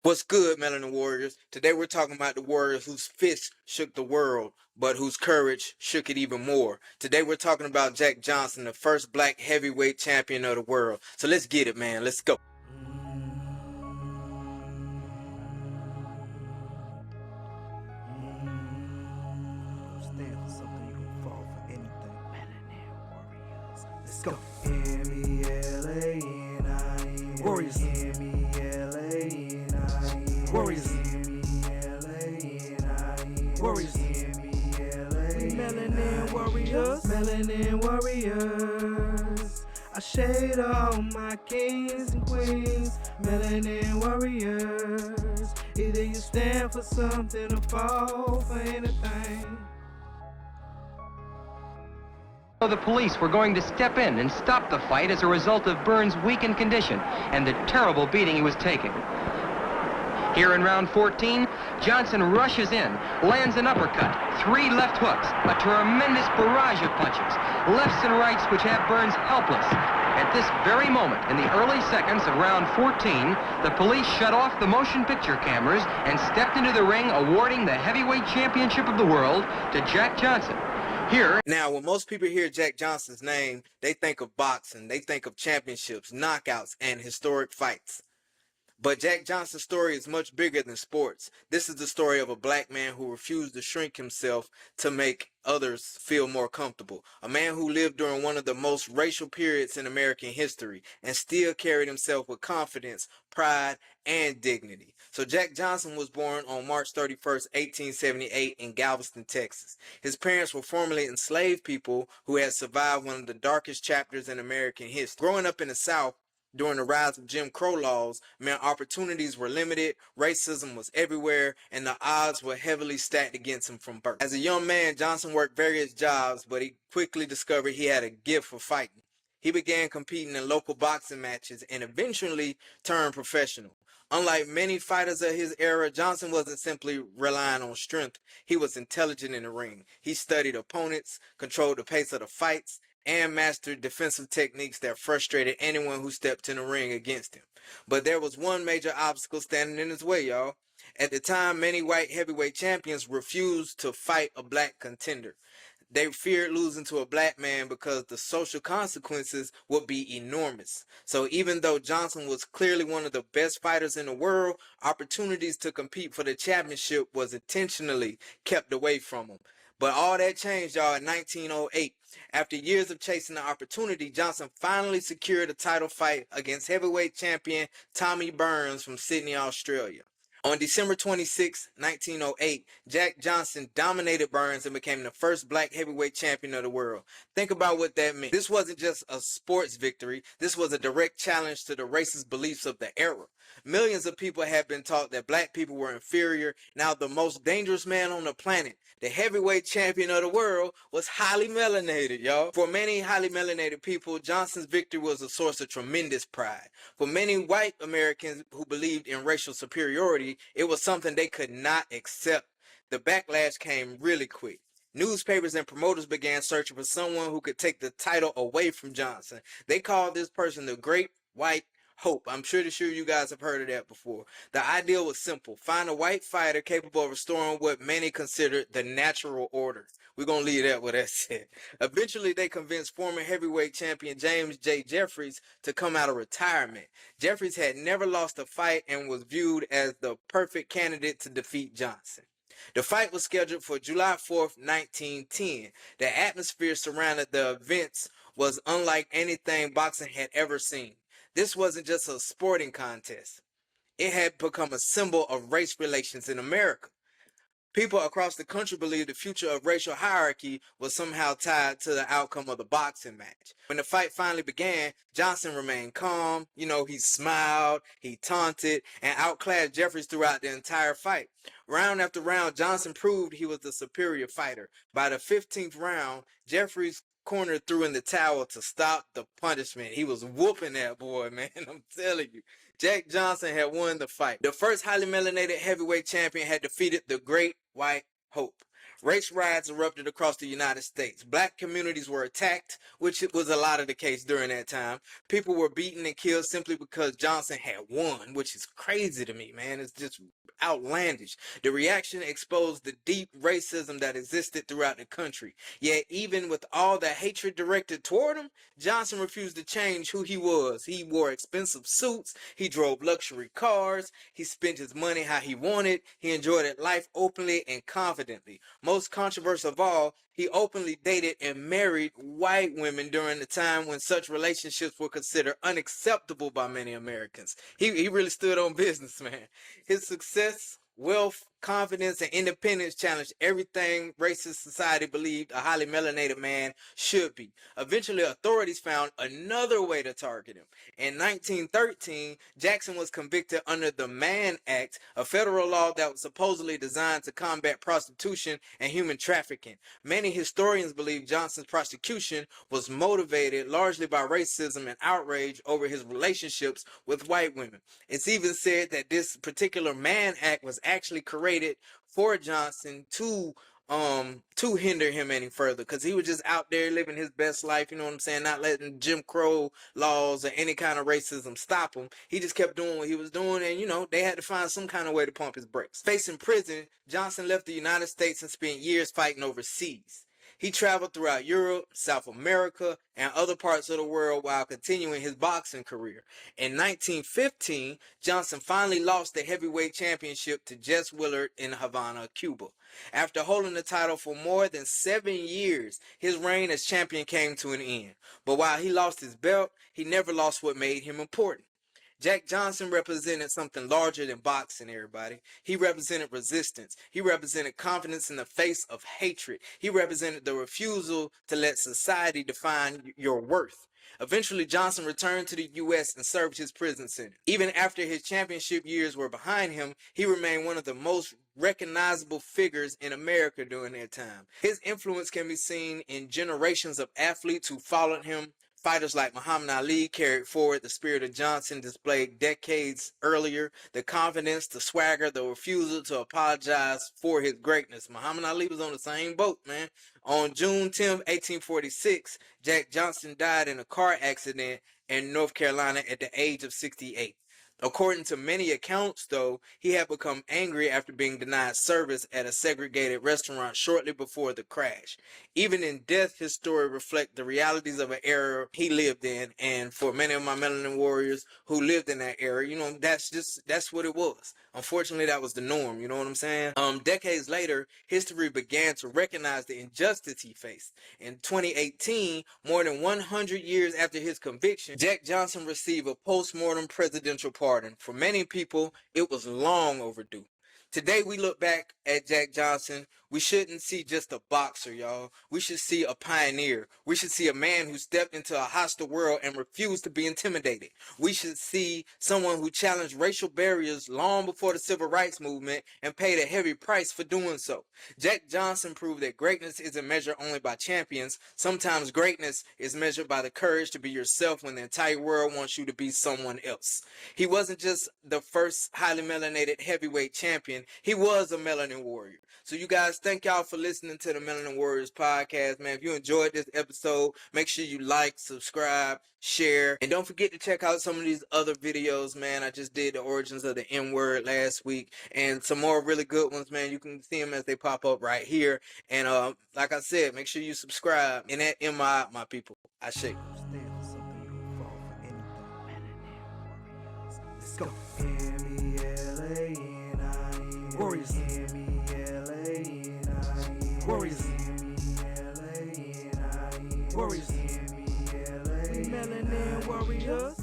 What's good, Melanin Warriors? Today we're talking about the warrior whose fist shook the world, but whose courage shook it even more. Today we're talking about Jack Johnson, the first black heavyweight champion of the world. So let's get it, man. Let's go. Stand for something, you gon' fall for anything. Melanin Warriors. Let's go. M-E-L-A-N-I-N. Warriors. M-E-L-A-N-I-N. Warriors. M-E-L-A-N-I-N. Warriors. M-E-L-A-N-I-N. Melanin Warriors. Melanin Warriors. I shade all my kings and queens. Melanin Warriors. Either you stand for something or fall for anything. The police were going to step in and stop the fight as a result of Burns' weakened condition and the terrible beating he was taking. Here in round 14, Johnson rushes in, lands an uppercut, 3 left hooks, a tremendous barrage of punches, lefts and rights which have Burns helpless. At this very moment, in the early seconds of round 14, the police shut off the motion picture cameras and stepped into the ring, awarding the heavyweight championship of the world to Jack Johnson. Here. Now, when most people hear Jack Johnson's name, they think of boxing, they think of championships, knockouts, and historic fights. But Jack Johnson's story is much bigger than sports. This is the story of a black man who refused to shrink himself to make others feel more comfortable. A man who lived during one of the most racial periods in American history and still carried himself with confidence, pride, and dignity. So Jack Johnson was born on March 31st, 1878 in Galveston, Texas. His parents were formerly enslaved people who had survived one of the darkest chapters in American history. Growing up in the South, during the rise of Jim Crow laws, meant opportunities were limited, racism was everywhere, and the odds were heavily stacked against him from birth. As a young man, Johnson worked various jobs, but he quickly discovered he had a gift for fighting. He began competing in local boxing matches and eventually turned professional. Unlike many fighters of his era, Johnson wasn't simply relying on strength. He was intelligent in the ring. He studied opponents, controlled the pace of the fights, and mastered defensive techniques that frustrated anyone who stepped in the ring against him. But there was one major obstacle standing in his way, y'all. At the time, many white heavyweight champions refused to fight a black contender. They feared losing to a black man because the social consequences would be enormous. So even though Johnson was clearly one of the best fighters in the world, opportunities to compete for the championship was intentionally kept away from him. But all that changed, y'all, in 1908. After years of chasing the opportunity, Johnson finally secured a title fight against heavyweight champion Tommy Burns from Sydney, Australia. On December 26, 1908, Jack Johnson dominated Burns and became the first black heavyweight champion of the world. Think about what that meant. This wasn't just a sports victory. This was a direct challenge to the racist beliefs of the era. Millions of people had been taught that black people were inferior. Now the most dangerous man on the planet, the heavyweight champion of the world, was highly melanated, y'all. For many highly melanated people, Johnson's victory was a source of tremendous pride. For many white Americans who believed in racial superiority, it was something they could not accept. The backlash came really quick. Newspapers and promoters began searching for someone who could take the title away from Johnson. They called this person the Great White Hope. I'm sure you guys have heard of that before. The idea was simple. Find a white fighter capable of restoring what many considered the natural order. We're going to leave that with that said. Eventually, they convinced former heavyweight champion James J. Jeffries to come out of retirement. Jeffries had never lost a fight and was viewed as the perfect candidate to defeat Johnson. The fight was scheduled for July 4th, 1910. The atmosphere surrounding the events was unlike anything boxing had ever seen. This wasn't just a sporting contest. It had become a symbol of race relations in America. People across the country believed the future of racial hierarchy was somehow tied to the outcome of the boxing match. When the fight finally began, Johnson remained calm. He smiled, he taunted, and outclassed Jeffries throughout the entire fight. Round after round, Johnson proved he was the superior fighter. By the 15th round, Jeffries' corner threw in the towel to stop the punishment. He was whooping that boy, man. I'm telling you. Jack Johnson had won the fight. The first highly melanated heavyweight champion had defeated the Great White Hope. Race riots erupted across the United States. Black communities were attacked, which was a lot of the case during that time. People were beaten and killed simply because Johnson had won, which is crazy to me, man. It's just outlandish. The reaction exposed the deep racism that existed throughout the country. Yet even with all the hatred directed toward him, Johnson refused to change who he was. He wore expensive suits, he drove luxury cars, he spent his money how he wanted, he enjoyed life openly and confidently. Most controversial of all, he openly dated and married white women during the time when such relationships were considered unacceptable by many Americans. He really stood on business, man. His success, wealth, confidence, and independence challenged everything racist society believed a highly melanated man should be. Eventually, authorities found another way to target him. In 1913, Jackson was convicted under the Mann Act, a federal law that was supposedly designed to combat prostitution and human trafficking. Many historians believe Johnson's prosecution was motivated largely by racism and outrage over his relationships with white women. It's even said that this particular Mann Act was actually created for Johnson to hinder him any further, because he was just out there living his best life, you know what I'm saying, not letting Jim Crow laws or any kind of racism stop him. He just kept doing what he was doing, and you know, they had to find some kind of way to pump his brakes. Facing prison, Johnson left the United States and spent years fighting overseas. He traveled throughout Europe, South America, and other parts of the world while continuing his boxing career. In 1915, Johnson finally lost the heavyweight championship to Jess Willard in Havana, Cuba. After holding the title for more than 7 years, his reign as champion came to an end. But while he lost his belt, he never lost what made him important. Jack Johnson represented something larger than boxing, everybody. He represented resistance. He represented confidence in the face of hatred. He represented the refusal to let society define your worth. Eventually, Johnson returned to the U.S. and served his prison sentence. Even after his championship years were behind him, he remained one of the most recognizable figures in America during that time. His influence can be seen in generations of athletes who followed him. Fighters like Muhammad Ali carried forward the spirit of Johnson displayed decades earlier, the confidence, the swagger, the refusal to apologize for his greatness. Muhammad Ali was on the same boat, man. On June 10, 1846, Jack Johnson died in a car accident in North Carolina at the age of 68. According to many accounts, though, he had become angry after being denied service at a segregated restaurant shortly before the crash. Even in death, his story reflects the realities of an era he lived in, and for many of my Melanin Warriors who lived in that era, you know, that's what it was. Unfortunately, that was the norm, you know what I'm saying? Decades later, history began to recognize the injustice he faced. In 2018, more than 100 years after his conviction, Jack Johnson received a post-mortem presidential pardon. For many people, it was long overdue. Today, we look back at Jack Johnson. We shouldn't see just a boxer, y'all. We should see a pioneer. We should see a man who stepped into a hostile world and refused to be intimidated. We should see someone who challenged racial barriers long before the civil rights movement and paid a heavy price for doing so. Jack Johnson proved that greatness isn't measured only by champions. Sometimes greatness is measured by the courage to be yourself when the entire world wants you to be someone else. He wasn't just the first highly melanated heavyweight champion. He was a melanin warrior. So you guys, thank y'all for listening to the Melanin Warriorz Podcast, man. If you enjoyed this episode, make sure you like, subscribe, share, and don't forget to check out some of these other videos, man. I just did the origins of the N-word last week, and some more really good ones, man. You can see them as they pop up right here. And like I said, make sure you subscribe. And that my people, I shake. Stand for something, you gon' fall for anything. Melanin Warriorz. Let's go. M-E-L-A-N-I-N. Warriors. M-E-L-A-N-I-N. Warriors. M-E-L-A-N-I-N. Warriors. M-E-L-A-N-I-N. Melanin Warriorz.